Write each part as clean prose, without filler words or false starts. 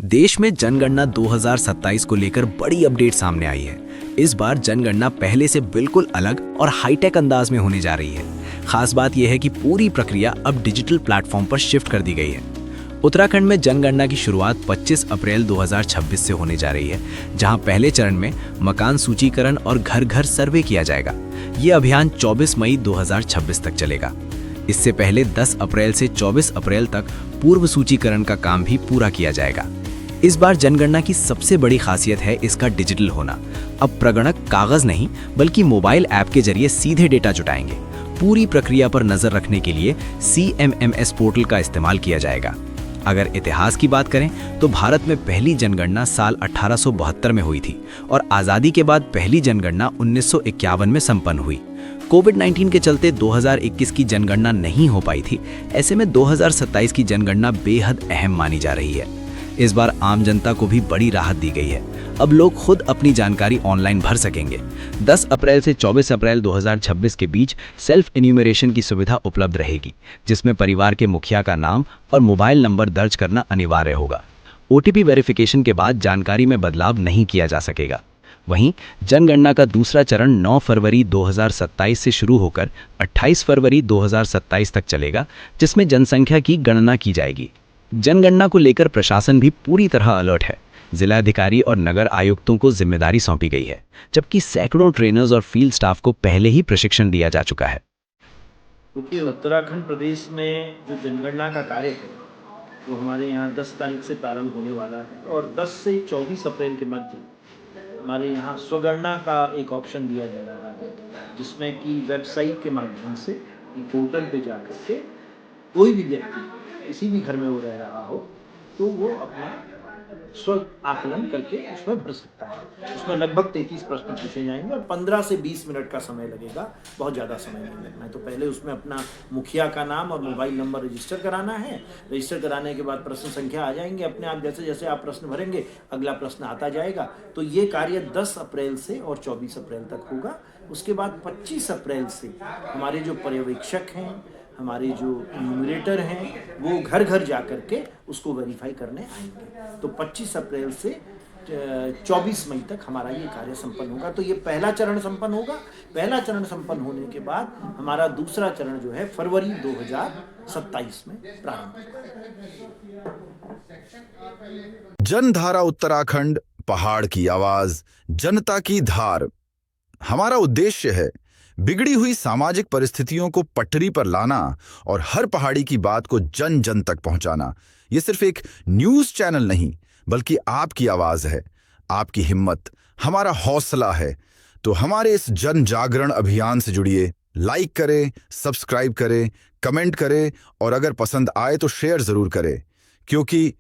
देश में जनगणना 2027 को लेकर बड़ी अपडेट सामने आई है। इस बार जनगणना पहले से बिल्कुल अलग और हाईटेक अंदाज में होने जा रही है। खास बात यह है कि पूरी प्रक्रिया अब डिजिटल प्लेटफॉर्म पर शिफ्ट कर दी गई है। उत्तराखंड में जनगणना की शुरुआत 25 अप्रैल 2026 से होने जा रही है, जहां पहले चरण में मकान सूचीकरण और घर घर सर्वे किया जाएगा। ये अभियान 24 मई 2026 तक चलेगा। इससे पहले 10 अप्रैल से 24 अप्रैल तक पूर्व सूचीकरण का काम भी पूरा किया जाएगा। इस बार जनगणना की सबसे बड़ी खासियत है इसका डिजिटल होना। अब प्रगणक कागज नहीं बल्कि मोबाइल ऐप के जरिए सीधे डेटा जुटाएंगे। पूरी प्रक्रिया पर नजर रखने के लिए CMMS पोर्टल का इस्तेमाल किया जाएगा। अगर इतिहास की बात करें तो भारत में पहली जनगणना साल 1872 में हुई थी और आज़ादी के बाद पहली जनगणना 1951 में संपन्न हुई। कोविड-19 के चलते 2021 की जनगणना नहीं हो पाई थी। ऐसे में 2027 की जनगणना बेहद अहम मानी जा रही है। इस बार आम जनता को भी बड़ी राहत दी गई है। अब लोग खुद अपनी जानकारी ऑनलाइन भर सकेंगे। 10 अप्रैल से 24 अप्रैल 2026 के बीच सेल्फ इन्यूमरेशन की सुविधा उपलब्ध रहेगी, जिसमें परिवार के मुखिया का नाम और मोबाइल नंबर दर्ज करना अनिवार्य होगा। OTP वेरिफिकेशन के बाद जानकारी में बदलाव नहीं किया जा सकेगा। वहीं जनगणना का दूसरा चरण 9 फरवरी 2027 से शुरू होकर 28 फरवरी 2027 तक चलेगा, जिसमें जनसंख्या की गणना की जाएगी। जनगणना को लेकर प्रशासन भी पूरी तरह अलर्ट है। जिलाधिकारी और नगर आयुक्तों को जिम्मेदारी सौंपी गई है, जबकि सैकड़ों ट्रेनर्स और फील्ड स्टाफ को पहले ही प्रशिक्षण दिया जा चुका है। क्योंकि उत्तराखंड प्रदेश में जो जनगणना का कार्य है वो हमारे यहाँ 10 तारीख से प्रारंभ होने वाला है और 10 से 24 अप्रैल के मध्य हमारे यहाँ स्वगणना का एक ऑप्शन दिया जा रहा है, जिसमें कि वेबसाइट के माध्यम से पोर्टल पे जा करके कोई भी व्यक्ति किसी भी घर में वो रह रहा हो तो वो अपना स्व आकलन करके उसमें भर सकता है। उसमें लगभग 33 प्रश्न पूछे जाएंगे और 15 से 20 मिनट का समय लगेगा, बहुत ज़्यादा समय नहीं लगना है। तो पहले उसमें अपना मुखिया का नाम और मोबाइल नंबर रजिस्टर कराना है। रजिस्टर कराने के बाद प्रश्न संख्या आ जाएंगे अपने आप, जैसे जैसे आप प्रश्न भरेंगे अगला प्रश्न आता जाएगा। तो ये कार्य 10 अप्रैल से और 24 अप्रैल तक होगा। उसके बाद 25 अप्रैल से हमारे जो पर्यवेक्षक हैं, हमारे जो इन्यूमरेटर हैं, वो घर घर जा कर के उसको वेरीफाई करने आएंगे। तो 25 अप्रैल से 24 मई तक हमारा ये कार्य संपन्न होगा। तो ये पहला चरण संपन्न होगा। पहला चरण संपन्न होने के बाद हमारा दूसरा चरण जो है फरवरी 2027 में प्रारंभ होगा। जनधारा उत्तराखंड, पहाड़ की आवाज, जनता की धार। हमारा उद्देश्य है बिगड़ी हुई सामाजिक परिस्थितियों को पटरी पर लाना और हर पहाड़ी की बात को जन जन तक पहुंचाना। ये सिर्फ एक न्यूज चैनल नहीं बल्कि आपकी आवाज है, आपकी हिम्मत हमारा हौसला है। तो हमारे इस जन जागरण अभियान से जुड़िए। लाइक करें, सब्सक्राइब करें, कमेंट करें और अगर पसंद आए तो शेयर जरूर करें, क्योंकि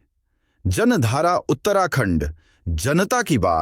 जनधारा उत्तराखंड, जनता की बात।